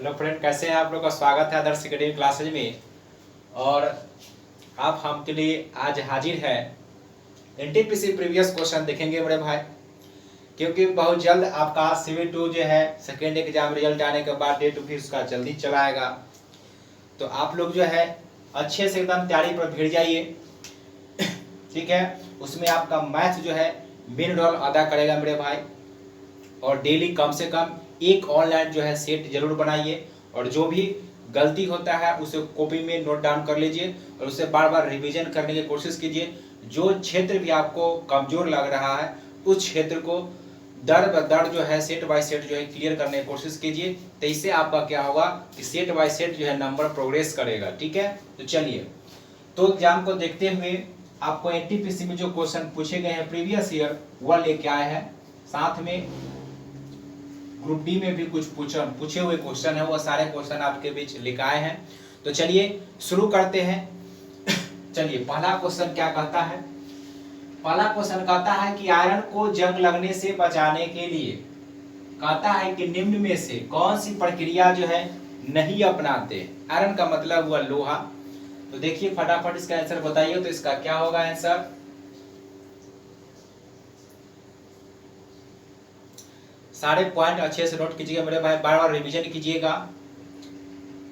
Hello friend, कैसे हैं आप लोग का स्वागत है आदर्श एकेडमी क्लासेज में। और आप हमके लिए आज हाजिर है एनटीपीसी प्रीवियस क्वेश्चन देखेंगे मेरे भाई, क्योंकि बहुत जल्द आपका CV 2 जो है सेकेंड एग्जाम रिजल्ट आने के बाद डेट फिर उसका जल्दी चला आएगा। तो आप लोग जो है अच्छे से एकदम तैयारी पर भिड़ जाइए, ठीक है। उसमें आपका मैथ जो है मेन रोल अदा करेगा मेरे भाई। और डेली कम से कम एक ऑनलाइन जो है सेट जरूर बनाइए, और जो भी गलती होता है उसे कॉपी में नोट डाउन कर लीजिए और उसे बार बार रिवीजन करने की कोशिश कीजिए। जो क्षेत्र भी आपको कमजोर लग रहा है उस क्षेत्र को दर ब दर जो है सेट बाय सेट जो है क्लियर करने की कोशिश कीजिए। तो इससे आपका क्या होगा कि सेट बाय सेट जो है नंबर प्रोग्रेस करेगा, ठीक है। तो चलिए, तो एग्जाम को देखते हुए आपको एनटीपीसी में जो क्वेश्चन पूछे गए हैं प्रीवियस ईयर वह लेके आए हैं। साथ में ग्रुप डी में भी कुछ पूछे हुए क्वेश्चन है, वो सारे क्वेश्चन आपके बीच लिखाए हैं। तो चलिए शुरू करते हैं। चलिए, पहला क्वेश्चन क्या कहता है। पहला क्वेश्चन कहता है कि आयरन को जंग लगने से बचाने के लिए कहता है कि निम्न में से कौन सी प्रक्रिया जो है नहीं अपनाते। आयरन का मतलब हुआ लोहा। तो देखिए फटाफट इसका आंसर बताइए। तो इसका क्या होगा आंसर, सारे पॉइंट अच्छे से नोट कीजिएगा मेरे भाई, बार बार रिवीजन कीजिएगा।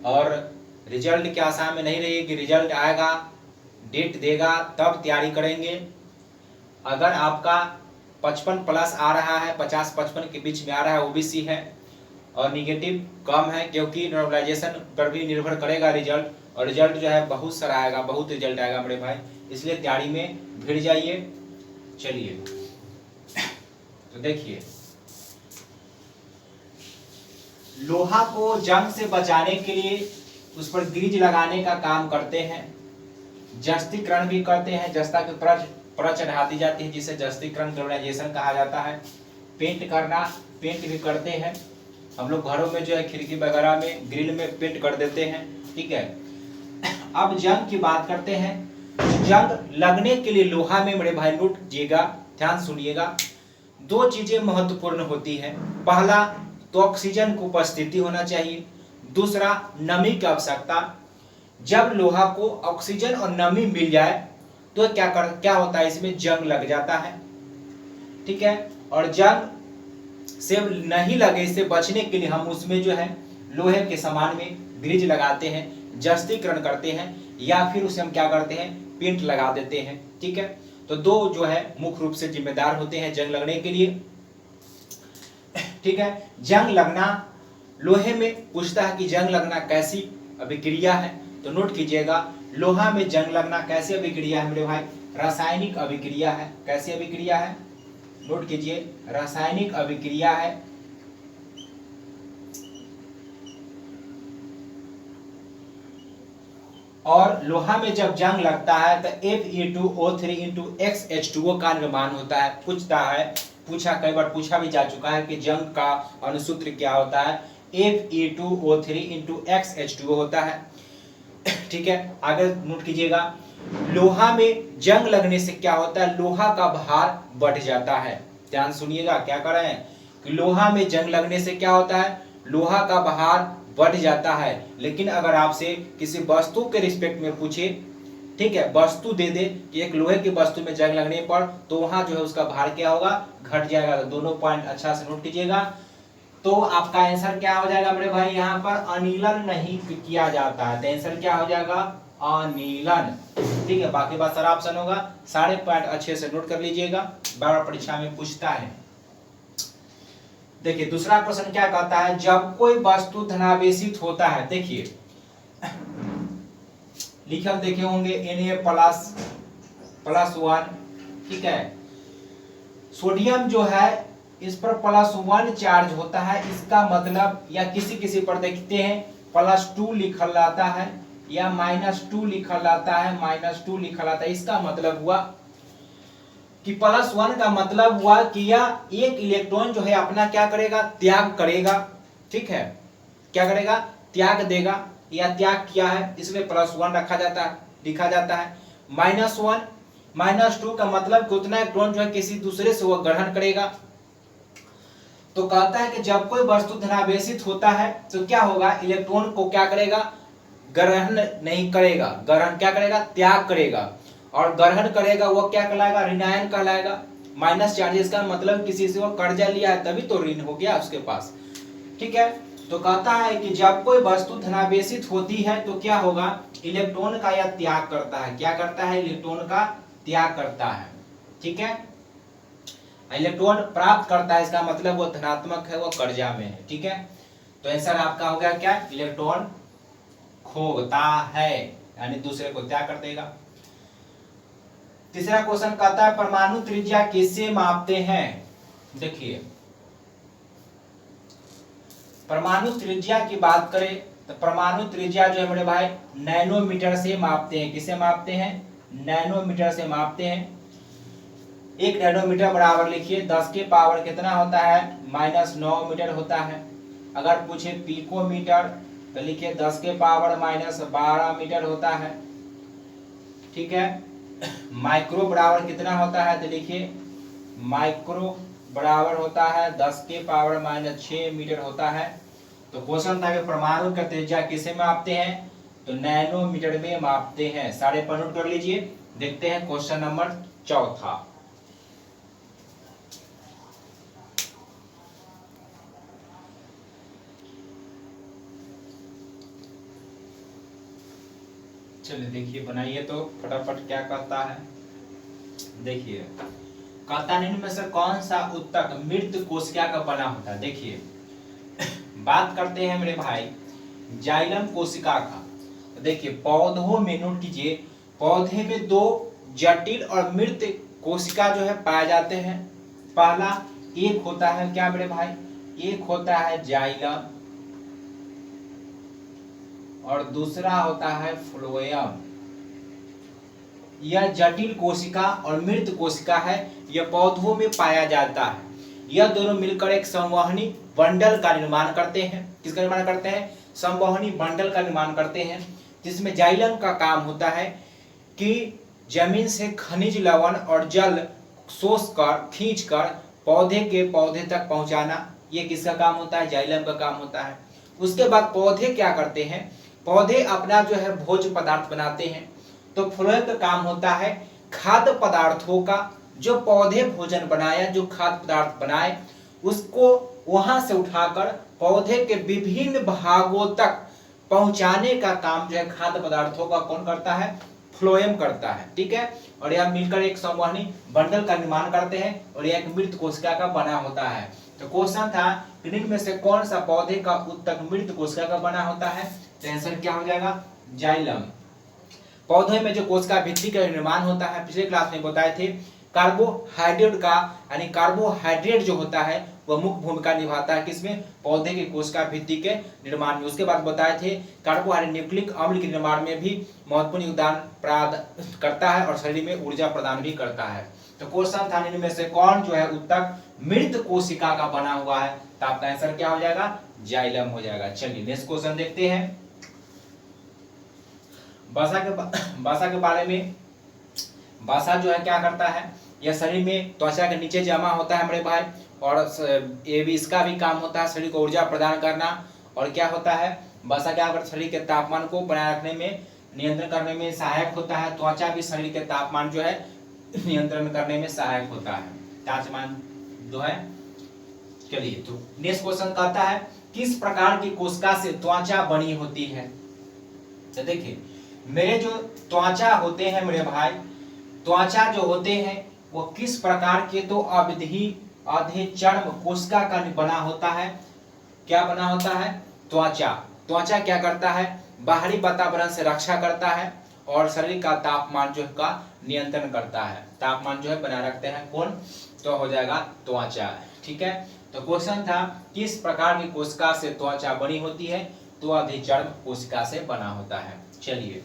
और रिजल्ट के आसार में नहीं रहिए कि रिजल्ट आएगा डेट देगा तब तैयारी करेंगे। अगर आपका 55 प्लस आ रहा है, 50-55 के बीच में आ रहा है, ओबीसी है और निगेटिव कम है, क्योंकि नॉर्मलाइजेशन पर भी निर्भर करेगा रिजल्ट, और रिजल्ट जो है बहुत सारा आएगा, बहुत रिजल्ट आएगा मेरे भाई, इसलिए तैयारी में भिड़ जाइए। चलिए तो देखिए, लोहा को जंग से बचाने के लिए उस पर ग्रीज लगाने का काम करते हैं, जस्तीकरण भी करते हैं, जस्ता की परत चढ़ा दी जाती है जिसे जस्तीकरण ग्लोबलाइजेशन कहा जाता है। पेंट करना, पेंट भी करते हैं हम लोग घरों में जो है खिड़की वगैरह में ग्रिल में पेंट कर देते हैं, ठीक है। अब जंग की बात करते हैं। जंग लगने के लिए लोहा में मेरे भाई नोट कीजिएगा, ध्यान सुनिएगा, दो चीजें महत्वपूर्ण होती है। पहला तो ऑक्सीजन की उपस्थिति होना चाहिए, दूसरा नमी की आवश्यकता। जब लोहा को ऑक्सीजन और नमी मिल जाए तो क्या होता है, इसमें जंग लग जाता है, ठीक है। और जंग से नहीं लगे, इससे बचने के लिए हम उसमें जो है लोहे के सामान में ग्रीज लगाते हैं, जस्तीकरण करते हैं, या फिर उसे हम क्या करते हैं, पेंट लगा देते हैं, ठीक है। तो दो जो है मुख्य रूप से जिम्मेदार होते हैं जंग लगने के लिए, ठीक है। जंग लगना, लोहे में पूछता है कि जंग लगना कैसी अभिक्रिया है, तो नोट कीजिएगा, लोहा में जंग लगना कैसी अभिक्रिया है मेरे भाई, रासायनिक अभिक्रिया है। कैसी अभिक्रिया है, नोट कीजिए, रासायनिक अभिक्रिया है। और लोहा में जब जंग लगता है तो Fe2O3 x H2O का निर्माण होता है। पूछा कई बार पूछा भी जा चुका है कि जंग का अनुसूत्र क्या होता है, Fe2O3 x H2O होता है, ठीक है। आगे नोट कीजिएगा, लोहा में जंग लगने से क्या होता है, लोहा का भार बढ़ जाता है। ध्यान सुनिएगा, क्या कर रहे हैं कि लोहा में जंग लगने से क्या होता है, लोहा का भार बढ़ जाता है। लेकिन अगर आपसे किसी वस्तु के रिस्पेक्ट में पूछे, ठीक है, वस्तु दे दे कि एक लोहे की वस्तु में जंग लगने पर, तो वहां जो है उसका भार क्या होगा, घट जाएगा। तो दोनों पॉइंट अच्छा से नोट कीजिएगा। तो आपका आंसर क्या हो जाएगा मेरे भाई, यहाँ पर अनिलन नहीं किया जाता है, तो आंसर क्या हो जाएगा, अनिलन, ठीक है। बाकी बात सारा ऑप्शन होगा। सारे पॉइंट अच्छे से नोट कर लीजिएगा, बार बार परीक्षा में पूछता है। देखिए दूसरा प्रश्न क्या कहता है, जब कोई वस्तु धनावेशित होता है, देखिए लिखा देखे होंगे Na++1, ठीक है। सोडियम जो है इस पर +1 चार्ज होता है, इसका मतलब, या किसी पर देखते हैं +2 लिखल आता है या -2 लिखल आता है, -2 लिखल आता है। इसका मतलब हुआ कि +1 का मतलब हुआ कि यह एक इलेक्ट्रॉन जो है अपना क्या करेगा, त्याग करेगा, ठीक है। क्या करेगा, त्याग देगा, या त्याग किया है, इसलिए +1 रखा जाता है, लिखा जाता है। -1 -2 का मतलब कि उतना इलेक्ट्रॉन जो है किसी दूसरे से वो ग्रहण करेगा। तो कहता है कि जब कोई वस्तु धनावेशित होता है तो क्या होगा, इलेक्ट्रॉन को क्या करेगा, ग्रहण नहीं करेगा, ग्रहण क्या करेगा, त्याग करेगा, और ग्रहण करेगा वो क्या कहलाएगा, ऋणायन कहलाएगा। माइनस चार्जेस का मतलब किसी से वो कर्जा लिया है तभी तो ऋण हो गया उसके पास, ठीक है। तो कहता है कि जब कोई वस्तु धनावेशित होती है तो क्या होगा, इलेक्ट्रॉन का यह त्याग करता है, क्या करता है, इलेक्ट्रॉन का त्याग करता है, ठीक है। इलेक्ट्रॉन प्राप्त करता है, इसका मतलब वो धनात्मक है, वो कर्जा में है, ठीक है। तो आंसर आपका हो गया क्या, इलेक्ट्रॉन खोता है, यानी दूसरे को त्याग कर देगा। तीसरा क्वेश्चन कहता है परमाणु त्रिज्या किससे मापते हैं। देखिए परमाणु त्रिज्या की बात करें तो परमाणु त्रिज्या जो है मेरे भाई नैनोमीटर से मापते हैं। किससे मापते हैं, नैनोमीटर से मापते हैं। 1 नैनोमीटर बराबर लिखिए 10 के पावर कितना होता है, -9 मीटर होता है। अगर पूछे पिकोमीटर तो लिखिए 10 के पावर -12 मीटर होता है, ठीक है। माइक्रो बराबर कितना होता है तो लिखिए माइक्रो बराबर होता है 10 के पावर -6 मीटर होता है। तो क्वेश्चन था कि परमाणु का त्रिज्या किसे मापते हैं, तो नैनोमीटर में मापते हैं। सारे पर नोट कर लीजिए। देखते हैं क्वेश्चन नंबर 4। चलिए देखिए बनाइए तो फटाफट क्या कहता है। देखिए कहता निम्न में से कौन सा उत्तक मृत कोशिका का बना होता है। देखिए बात करते हैं मेरे भाई जाइलम कोशिका का। देखिए पौधों में नोट कीजिए, पौधे में 2 जटिल और मृत कोशिका जो है पाए जाते हैं। पहला एक होता है क्या मेरे भाई, एक होता है जाइलम और दूसरा होता है फ्लोएम। यह जटिल कोशिका और मृत कोशिका है, यह पौधों में पाया जाता है। यह दोनों मिलकर एक संवहनी बंडल का निर्माण करते हैं। किसका निर्माण करते हैं, संवहनी बंडल का निर्माण करते हैं, जिसमें जाइलम का काम होता है कि जमीन से खनिज लवण और जल सोख कर खींच कर पौधे के पौधे तक पहुंचाना। ये किसका काम होता है, जाइलम का काम होता है। उसके बाद पौधे क्या करते हैं, पौधे अपना जो है भोज्य पदार्थ बनाते हैं। तो फ्लोएम का काम होता है खाद्य पदार्थों का, जो पौधे भोजन बनाया, जो खाद्य पदार्थ बनाए उसको वहां से उठाकर पौधे के विभिन्न भागों तक पहुंचाने का काम जो है खाद्य पदार्थों का कौन करता है, फ्लोएम करता है, ठीक है। और यह मिलकर एक संवहनी बंडल का निर्माण करते हैं और यह एक मृत कोशिका का बना होता है। तो क्वेश्चन था निम्न में से कौन सा पौधे का उत्तक मृत कोशिका का बना होता है। तो आंसर क्या हो जाएगा, जाइलम। पौधे में जो कोशिका भित्ति का निर्माण होता है, पिछले क्लास में बताए थे, कार्बोहाइड्रेट का, यानी कार्बोहाइड्रेट जो होता है वह मुख्य भूमिका निभाता है किसमें, पौधे की कोशिका भित्ति के निर्माण में। उसके बाद बताए थे कार्बोहाइड्रेट न्यूक्लिक अम्ल के निर्माण में भी महत्वपूर्ण योगदान प्रदान करता है और शरीर में ऊर्जा प्रदान भी करता है। तो क्वेश्चन था इनमें से कौन जो है उत्तक मृत कोशिका का बना हुआ है, तो आपका आंसर क्या हो जाएगा, जाइलम हो जाएगा। चलिए नेक्स्ट क्वेश्चन देखते हैं। वसा के बारे में। वसा जो है क्या करता है, यह शरीर में त्वचा के नीचे जमा होता है मेरे भाई, और ये भी इसका भी काम होता है शरीर को ऊर्जा प्रदान करना। और क्या होता है, वसा क्या करता है, शरीर के तापमान को बनाए रखने में, नियंत्रण करने में सहायक होता है। त्वचा भी शरीर के तापमान जो है नियंत्रण करने में सहायक होता है, तापमान जो है। चलिए तो नेक्स्ट क्वेश्चन कहता है किस प्रकार की कोशिका से त्वचा बनी होती है। तो देखिए मेरे जो त्वचा होते हैं मेरे भाई, त्वचा जो होते हैं वो किस प्रकार के, तो अवधि अधिचर्म कोशिका का बना होता है। क्या बना होता है, त्वचा। त्वचा क्या करता है, बाहरी वातावरण से रक्षा करता है और शरीर का तापमान जो का नियंत्रण करता है, तापमान जो है बनाए रखते हैं कौन, तो हो जाएगा त्वचा, ठीक है। तो क्वेश्चन था किस प्रकार की कोशिका से त्वचा बनी होती है, तो अधिचर्म कोशिका से बना होता है। चलिए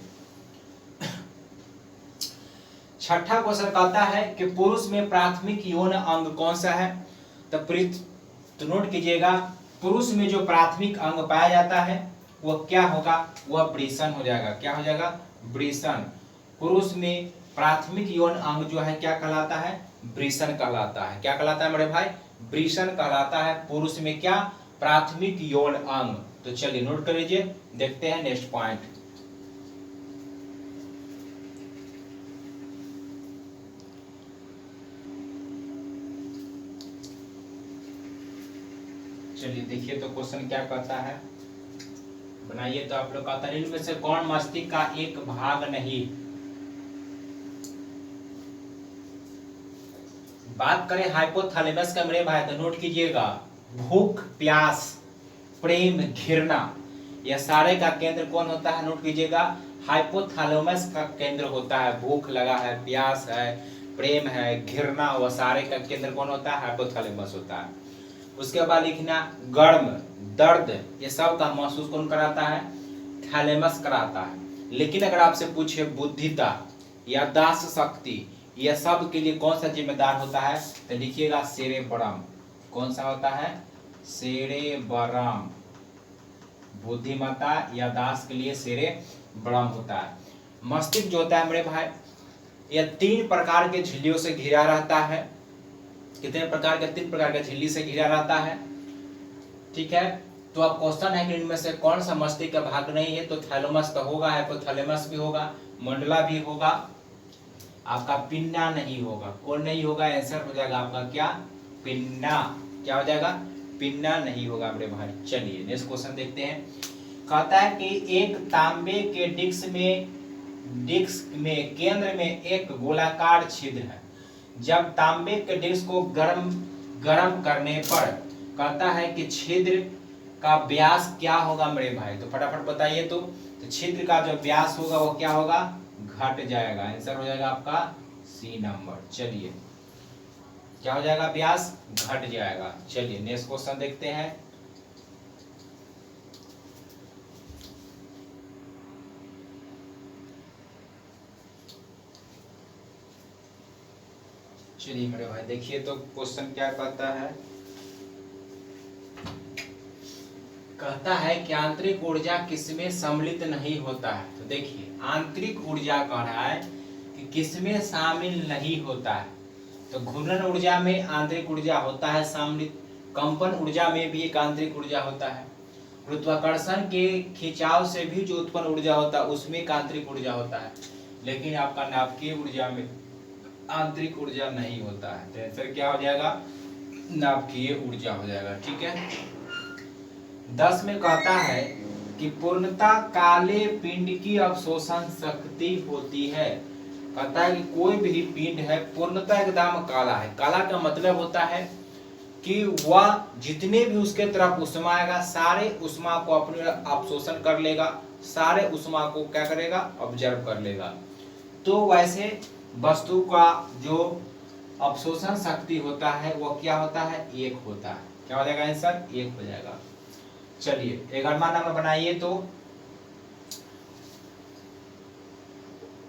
छठा क्वेश्चन कहता है कि पुरुष में प्राथमिक यौन अंग कौन सा है। तो नोट कीजिएगा, पुरुष में जो प्राथमिक अंग पाया जाता है वह क्या होगा, वह वृषण हो जाएगा। क्या हो जाएगा, वृषण। पुरुष में प्राथमिक यौन अंग जो है क्या कहलाता है, वृषण कहलाता है। क्या कहलाता है मेरे भाई, वृषण कहलाता है। पुरुष में क्या? प्राथमिक यौन अंग। तो चलिए नोट कर लीजिए, देखते हैं नेक्स्ट पॉइंट। चलिए देखिए तो क्वेश्चन क्या कहता है, बनाइए। तो आप लोग कहता है इनमें से कौन मस्तिष्क का एक भाग नहीं? बात करें हाइपोथैलेमस का मेरे भाई, तो नोट कीजिएगा, भूख, प्यास, प्रेम, घृणा, यह सारे का केंद्र कौन होता है? नोट कीजिएगा, हाइपोथैलेमस का केंद्र होता है। भूख लगा है, प्यास है, प्रेम है, घृणा, वह सारे का केंद्र कौन होता है? हाइपोथैलेमस होता है। उसके बाद लिखना गर्म, दर्द, ये सब का महसूस कौन कराता है? थैलेमस कराता है। लेकिन अगर आपसे पूछे बुद्धिता, याददाश्त शक्ति, यह सब के लिए कौन सा जिम्मेदार होता है? तो लिखिएगा सेरेब्रम। कौन सा होता है? सेरेब्रम। बुद्धिमत्ता, याददाश्त के लिए सेरेब्रम होता है। मस्तिष्क जो होता है मेरे भाई, यह 3 प्रकार के झिल्लियों से घिरा रहता है। कितने प्रकार के? 3 प्रकार के झिल्ली से घिरा रहता है। ठीक है, तो अब क्वेश्चन है कि इनमें से कौन सा मस्तिष्क का भाग नहीं है? तो थैलेमस तो होगा, हाइपोथैलेमस भी होगा, मंडला भी होगा, आपका पिन्ना नहीं होगा। कौन नहीं होगा? आंसर हो जाएगा आपका क्या? पिन्ना। क्या हो जाएगा? पिन्ना नहीं होगा मेरे भाई। चलिए नेक्स्ट क्वेश्चन देखते हैं। कहता है कि एक तांबे के डिस्क में केंद्र में एक गोलाकार छिद्र है। जब तांबे के डिस्क को गर्म करने पर कहता है कि छिद्र का व्यास क्या होगा मेरे भाई? तो फटाफट बताइए। तो छिद्र का जो व्यास होगा वो क्या होगा? घट जाएगा। आंसर हो जाएगा आपका सी नंबर। चलिए क्या हो जाएगा? व्यास घट जाएगा। चलिए नेक्स्ट क्वेश्चन देखते हैं। चलिए मेरे भाई देखिए तो क्वेश्चन क्या कहता है। कहता है कि आंतरिक ऊर्जा किसमें सम्मिलित नहीं होता है? तो देखिए आंतरिक ऊर्जा कह रहा है कि किसमें शामिल नहीं होता है। तो घूर्णन ऊर्जा में आंतरिक ऊर्जा होता है शामिल, कंपन ऊर्जा में भी एक आंतरिक ऊर्जा होता है, गुरुत्वाकर्षण के खिंचाव से भी जो उत्पन्न ऊर्जा होता है उसमें एक आंतरिक ऊर्जा होता है। लेकिन आपका नाभिकीय ऊर्जा में आंतरिक ऊर्जा नहीं होता है। तो आंसर क्या हो जाएगा? नाभिकीय ऊर्जा हो जाएगा। ठीक है, 10 में कहता है कि पूर्णता काले पिंड की अवशोषण शक्ति होती है। कहता है कि कोई भी पिंड है पूर्णता एकदम काला है। काला का मतलब होता है कि वह जितने भी उसके तरफ उष्मा आएगा सारे उष्मा को अपने अवशोषण कर लेगा, सारे उष्मा को क्या करेगा? ऑब्जर्व कर लेगा। तो वैसे वस्तु का जो अवशोषण शक्ति होता है वो क्या होता है? 1 होता है। क्या हो जाएगा? आंसर 1 हो जाएगा। चलिए 11वां नंबर बनाइए। तो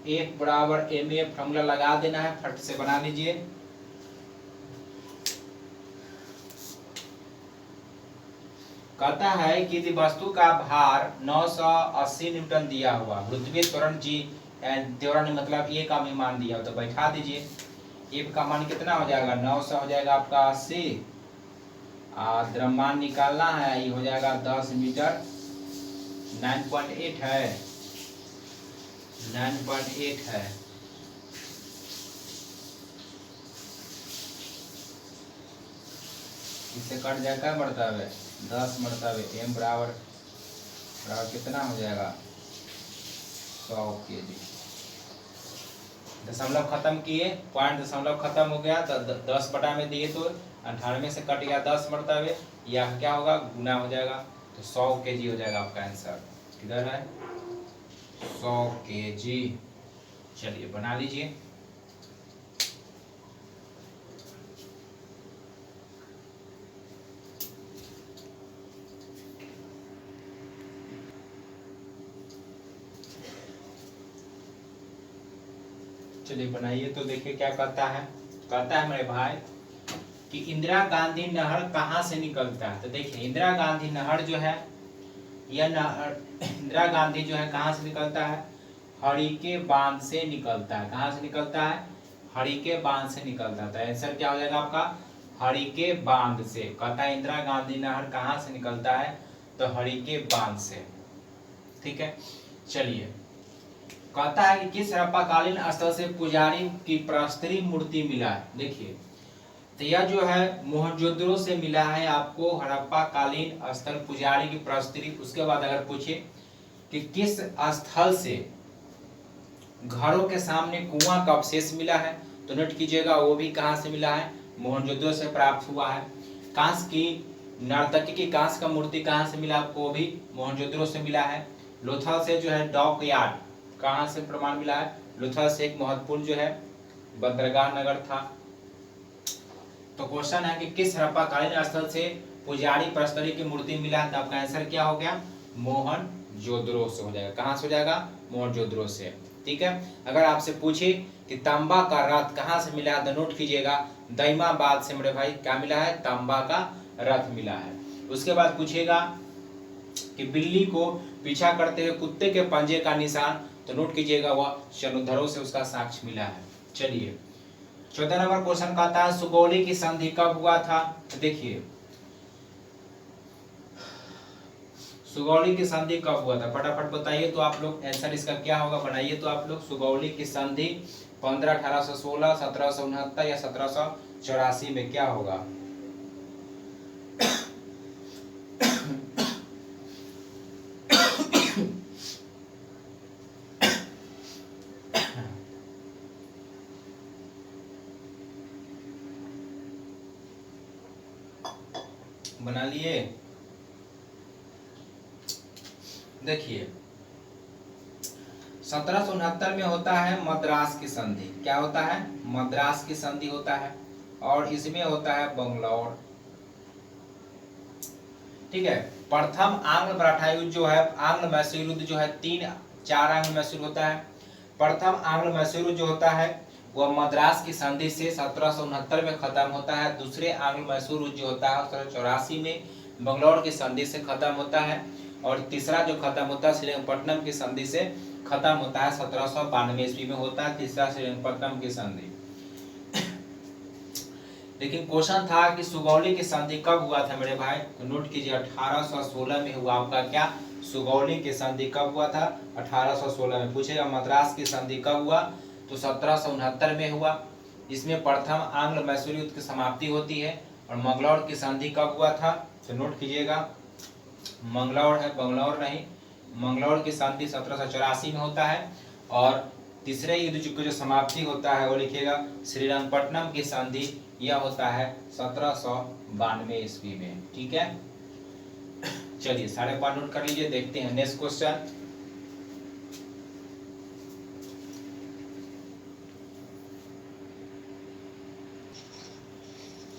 1 बराबर ma फॉर्मूला लगा देना है, फट से बना लीजिए। कहता है कि यदि वस्तु का भार 980 न्यूटन दिया हुआ, गुरुत्वीय त्वरण जी त्वरण मतलब ए का भी मान दिया हो, तो बैठा दीजिए। ए का मान कितना हो जाएगा? 900 हो जाएगा आपका 80, द्रव्यमान निकालना है, ये हो जाएगा 10 मीटर। 9.8 है, 9.8 है। इससे कट जाएगा मरतबे 10 मरतबे m बराबर कितना हो जाएगा? 100 kg। दशमलव खत्म किए, पॉइंट दशमलव खत्म हो गया, 10 बटा में दिए तो 98 से कट गया 10 मरतबे, या क्या होगा? गुना हो जाएगा। तो 100 kg हो जाएगा आपका आंसर। किधर है? 100 kg। चलिए बना लीजिए। चलिए बनाइए। तो देखिए क्या कहता है। कहता है मेरे भाई कि इंदिरा गांधी नहर कहाँ से निकलता है? तो देखिए इंदिरा गांधी नहर जो है, यह नहर इंदिरा गांधी जो है कहाँ से निकलता है? हरिके बांध से निकलता है। कहाँ से निकलता है? हरिके बांध से निकलता है। तो आंसर क्या हो जाएगा आपका? हरिके बांध से। कहता है इंदिरा गांधी नहर कहाँ से निकलता है, तो हरिके बांध से। ठीक है, चलिए। कहता है कि किस हड़प्पाकालीन स्थल से पुजारी की प्रस्तरी मूर्ति मिला है। देखिए, तो यह जो है मोहनजोदड़ो से मिला है आपको हड़प्पाकालीन स्थल पुजारी की प्रस्तरी। उसके बाद अगर पूछे कि किस स्थल से घरों के सामने कुआं का अवशेष मिला है, तो नोट कीजिएगा वो भी कहाँ से मिला है, मोहनजोदड़ो से प्राप्त हुआ है। कांस की नर्तकी की कांस का मूर्ति कहाँ से मिला आपको, वो भी मोहनजोदड़ो से मिला है। लोथल से जो है डॉक यार्ड कहाँ से प्रमाण मिला है, लोथल से एक महत्वपूर्ण जो है बंदरगाह नगर था। तो क्वेश्चन है कि किस हड़प्पाकालीन स्थल से पुजारी प्रस्तरी की मूर्ति मिला है, तो आपका आंसर क्या हो गया, मोहनजोदड़ो से हो जाएगा। कहाँ से हो जाएगा, मोहनजोदड़ो से। ठीक है, अगर आपसे पूछे कि तांबा का रथ कहाँ से मिला है, तो नोट कीजिएगा दैमाबाद से मेरे भाई क्या मिला है, तांबा का रथ मिला है। उसके बाद पूछेगा कि बिल्ली को पीछा करते हुए कुत्ते के पंजे का निशान, तो नोट कीजिएगा वह शनुद्धरों से उसका साक्ष्य मिला है। चलिए, 14 नंबर क्वेश्चन कहता है सुगौली की संधि कब हुआ था। तो देखिए, सुगौली की संधि कब हुआ था, फटाफट बताइए तो आप लोग, आंसर इसका क्या होगा बनाइए तो आप लोग। सुगौली की संधि 15, 1816, 1769 या 1784 में क्या होगा। बना लिए। देखिए, 1769 में होता है मद्रास की संधि। क्या होता है, मद्रास की संधि होता है, और इसमें होता है बंगलौर। ठीक है, प्रथम आंग्ल मराठा युद्ध जो है, आंग्ल मैसूर युद्ध जो है 4 आंग्ल मैसूर होता है। प्रथम आंग्ल मैसूर युद्ध जो होता है वह मद्रास की संधि से 1769 में खत्म होता है। दूसरे आंग्ल मैसूर युद्ध जो होता है 1784 में बंगलौर की संधि से खत्म होता है। और तीसरा जो खत्म होता है श्रीरंगपट्टनम की संधि से खत्म होता है, 1792 ईस्वी में होता है तीसरा श्रीरंगपट्टनम की संधि। लेकिन क्वेश्चन था कि सुगौली की संधि कब हुआ था मेरे भाई, तो नोट कीजिए 1816 में हुआ। आपका क्या, सुगौली की संधि कब हुआ था, 1816 में। पूछेगा मद्रास की संधि कब हुआ, तो 1769 में हुआ। इसमें प्रथम आंग्ल मैसूर युद्ध की समाप्ति होती है। और मंगलौर की संधि कब हुआ था, तो नोट कीजिएगा मंगलौर है, बंगलौर नहीं। मंगलौर की संधि 1784 में होता है। और तीसरे युद्ध की जो समाप्ति होता है वो लिखिएगा श्रीरंगपट्टनम की संधि, यह होता है 1792 ईस्वी में। ठीक है, चलिए 5.5 नोट कर लीजिए। देखते हैं नेक्स्ट क्वेश्चन।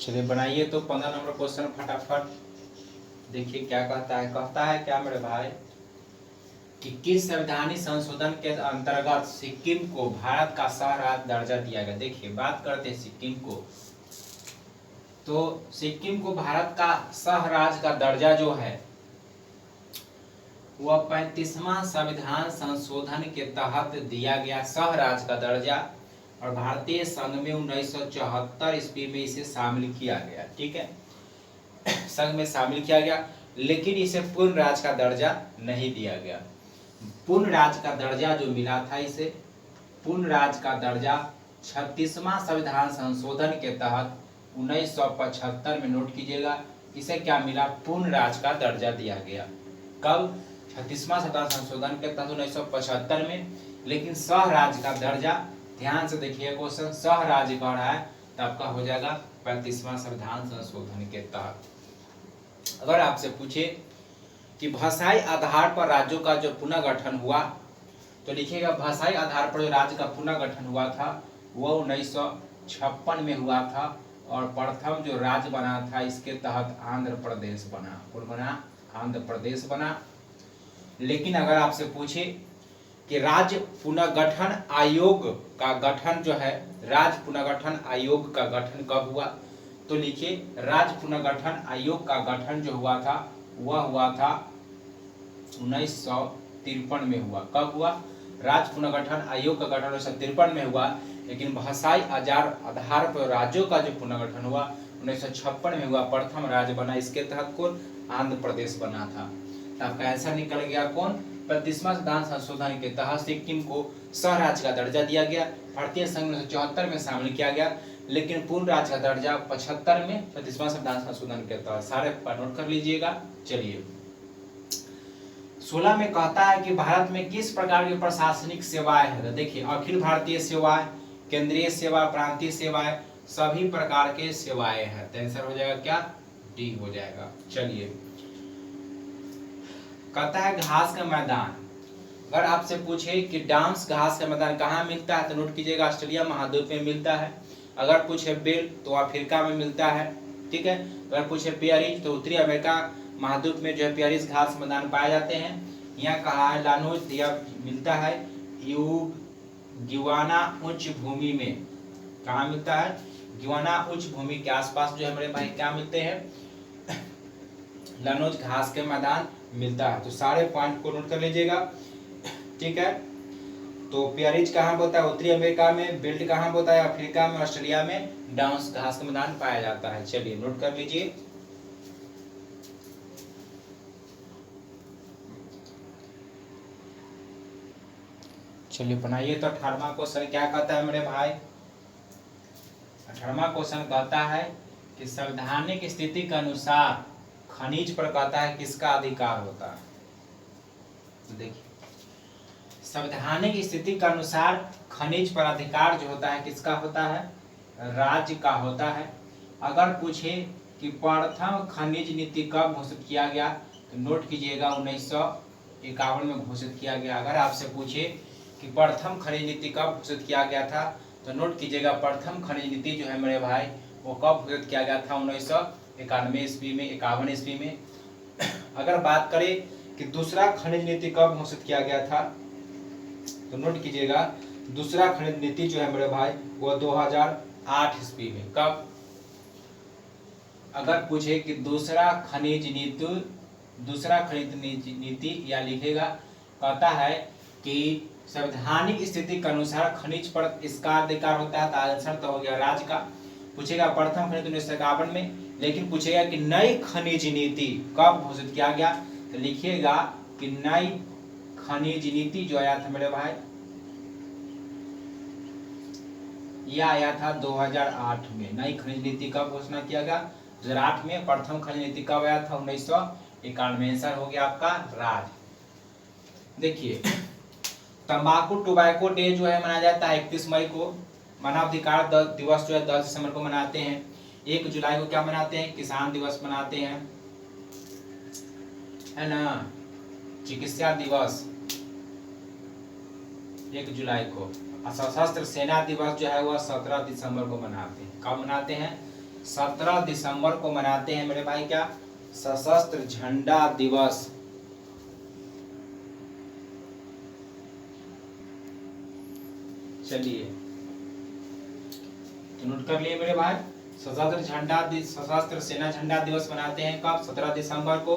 चलिए बनाइए तो 15 नंबर क्वेश्चन फटाफट। देखिए क्या कहता है, कहता है क्या मेरे भाई कि किस संवैधानिक संशोधन के अंतर्गत सिक्किम को भारत का सह राज्य दर्जा दिया गया। देखिए बात करते हैं सिक्किम को, तो सिक्किम को भारत का सह राज्य का दर्जा जो है वह 35वां संविधान संशोधन के तहत दिया गया सह राज्य का दर्जा। और भारतीय संघ में 1974 ईस्वी में इसे शामिल किया गया। ठीक है, संघ में शामिल किया गया, लेकिन इसे पूर्ण राज्य का दर्जा नहीं दिया गया। पूर्ण राज्य का दर्जा जो मिला था इसे, पूर्ण राज्य का दर्जा 36वां संविधान संशोधन के तहत 1975 में, नोट कीजिएगा, इसे क्या मिला, पूर्ण राज्य का दर्जा दिया गया। कब, 36वां संविधान संशोधन के तहत 1975 में। लेकिन सह राज्य का दर्जा, ध्यान से देखिए क्वेश्चन, सह राज्य कह रहा है तो आपका हो जाएगा 35वां संविधान संशोधन के तहत। अगर आपसे पूछे कि भाषाई आधार पर राज्यों का जो पुनर्गठन हुआ, तो लिखिएगा भाषाई आधार पर जो राज्य का पुनर्गठन हुआ था वो 1956 में हुआ था। और प्रथम जो राज्य बना था इसके तहत आंध्र प्रदेश बना। कौन बना, आंध्र प्रदेश बना। लेकिन अगर आपसे पूछे कि राज्य पुनर्गठन आयोग का गठन जो है, राज्य पुनर्गठन आयोग का गठन कब हुआ, तो लिखिए राज्य पुनर्गठन आयोग का गठन जो हुआ था वह हुआ था 1953 में हुआ। कब हुआ, राज्य पुनर्गठन आयोग का गठन 1953 में हुआ। लेकिन भाषाई आधार पर राज्यों का जो पुनर्गठन हुआ 1956 में हुआ, प्रथम राज्य बना। इसके तहत कौन? आंध्र प्रदेश बना था। तो आपका आंसर निकल गया कौन? 35वां संविधान संशोधन के तहत सिक्किम को सह राज्य का दर्जा दिया गया। भारतीय संघ 1974 में शामिल किया गया, लेकिन पूर्ण राज्य का दर्जा 75 में 35वां संविधान संशोधन के तहत। सारे नोट कर लीजिएगा। चलिए 16 में कहता है कि भारत में किस प्रकार की प्रशासनिक सेवाएं हैं। तो देखिए अखिल भारतीय सेवाएं, केंद्रीय सेवा, प्रांतीय सेवाएं, सभी प्रकार के सेवाएं हैं। तो आंसर हो जाएगा क्या? डी हो जाएगा। चलिए कहता है घास का मैदान। अगर आपसे पूछे कि डांस घास का मैदान कहाँ मिलता है तो नोट कीजिएगा ऑस्ट्रेलिया महाद्वीप में मिलता है। अगर पूछे बेल तो अफ्रीका में मिलता है, ठीक है। अगर पूछे पेयरिज तो उत्तरी अमेरिका महाद्वीप में जो है पेयरिज घास मैदान पाए जाते हैं। यहाँ कहा है लानोज यह मिलता है गिवाना उच्च भूमि में। कहाँ मिलता है? गिवाना उच्च भूमि के आसपास जो है मेरे भाई क्या मिलते हैं? लानोज घास के मैदान मिलता है। तो सारे पॉइंट को नोट कर लीजिएगा, ठीक है। तो पेयरिज कहाँ होता है? उत्तरी अमेरिका में। बेल्ट कहाँ होता है? अफ्रीका में। ऑस्ट्रेलिया में डांस घास का मैदान पाया जाता है। चलिए नोट कर लीजिए। चलिए बनाइए। तो 18वां क्वेश्चन क्या कहता है मेरे भाई? 18वां क्वेश्चन कहता है कि संवैधानिक स्थिति के अनुसार खनिज पर कहता है किसका अधिकार होता है। तो देखिए संवैधानिक स्थिति के अनुसार खनिज पर अधिकार जो होता है किसका होता है? राज्य का होता है। अगर पूछे कि प्रथम खनिज नीति कब घोषित किया गया तो नोट कीजिएगा 1951 में घोषित किया गया। अगर आपसे पूछे कि प्रथम खनिज नीति कब घोषित किया गया था तो नोट कीजिएगा प्रथम खनिज नीति जो है मेरे भाई वो कब घोषित किया गया था? 1991 ईस्वी में, 51 ईस्वी में। अगर बात करें कि दूसरा खनिज नीति कब घोषित किया गया था तो नोट कीजिएगा दूसरा खनिज नीति जो है मेरे भाई वो 2008 ईस्वी में। कब? अगर पूछे कि दूसरा खनिज नीति या लिखेगा कहता है कि संवैधानिक स्थिति के अनुसार खनिज पर इसका अधिकार होता है। तो आंसर तो हो गया राज्य का। पूछेगा प्रथम खनिज 1951 में, लेकिन पूछेगा कि नई खनिज नीति कब घोषित किया गया तो लिखिएगा कि नई खनिज नीति जो आया था मेरे भाई यह आया था 2008 में। नई खनिज नीति कब घोषणा किया गया? 2008 में। प्रथम खनिज नीति कब आया था? 1991। आंसर हो गया आपका राज्य। देखिए तंबाकू टोबैको डे जो है मनाया जाता है 31 मई को। मानवाधिकार दिवस जो है 10 दिसंबर को मनाते हैं। 1 जुलाई को क्या मनाते हैं? किसान दिवस मनाते हैं, है ना। चिकित्सा दिवस 1 जुलाई को। सशस्त्र सेना दिवस जो है वह 17 दिसंबर को मनाते हैं। कब मनाते हैं? 17 दिसंबर को मनाते हैं मेरे भाई क्या? सशस्त्र झंडा दिवस। चलिए तो नोट कर लिए मेरे भाई। सशस्त्र सेना झंडा दिवस मनाते हैं कब? 17 दिसंबर को,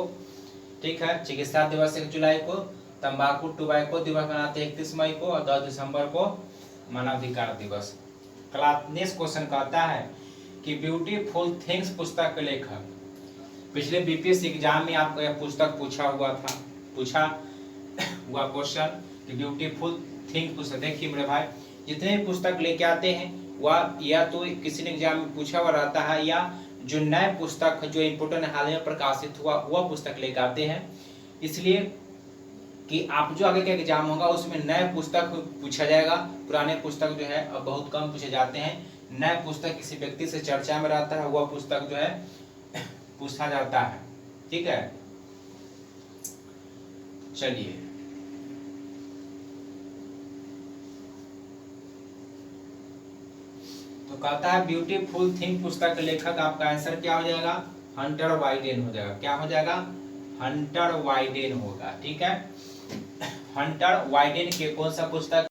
ठीक है। चिकित्सा दिवस 1 जुलाई को। तंबाकू टोबैको दिवस मनाते हैं 31 मई को और 10 दिसंबर को मानवाधिकार दिवस। नेक्स्ट क्वेश्चन कहता है कि ब्यूटीफुल थिंग्स पुस्तक के लेखक। पिछले बीपीएससी एग्जाम में आपको यह पुस्तक पूछा हुआ क्वेश्चन कि ब्यूटीफुल थिंग्स पुस्तक। देखिए मेरे भाई जितने भी पुस्तक लेके आते हैं वह या तो किसी ने एग्जाम में पूछा हुआ रहता है या जो नए पुस्तक जो इम्पोर्टेंट हाल में प्रकाशित हुआ वह पुस्तक लेकर आते हैं। इसलिए कि आप जो आगे का एग्जाम होगा उसमें नए पुस्तक पूछा जाएगा। पुराने पुस्तक जो है अब बहुत कम पूछे जाते हैं। नए पुस्तक किसी व्यक्ति से चर्चा में रहता है वह पुस्तक जो है पूछा जाता है, ठीक है। चलिए तो कहता है ब्यूटीफुल थिंग पुस्तक के लेखक। आपका आंसर क्या हो जाएगा? हंटर वाइडेन हो जाएगा। क्या हो जाएगा? हंटर वाइडेन होगा, ठीक है। हंटर वाइडेन के कौन सा पुस्तक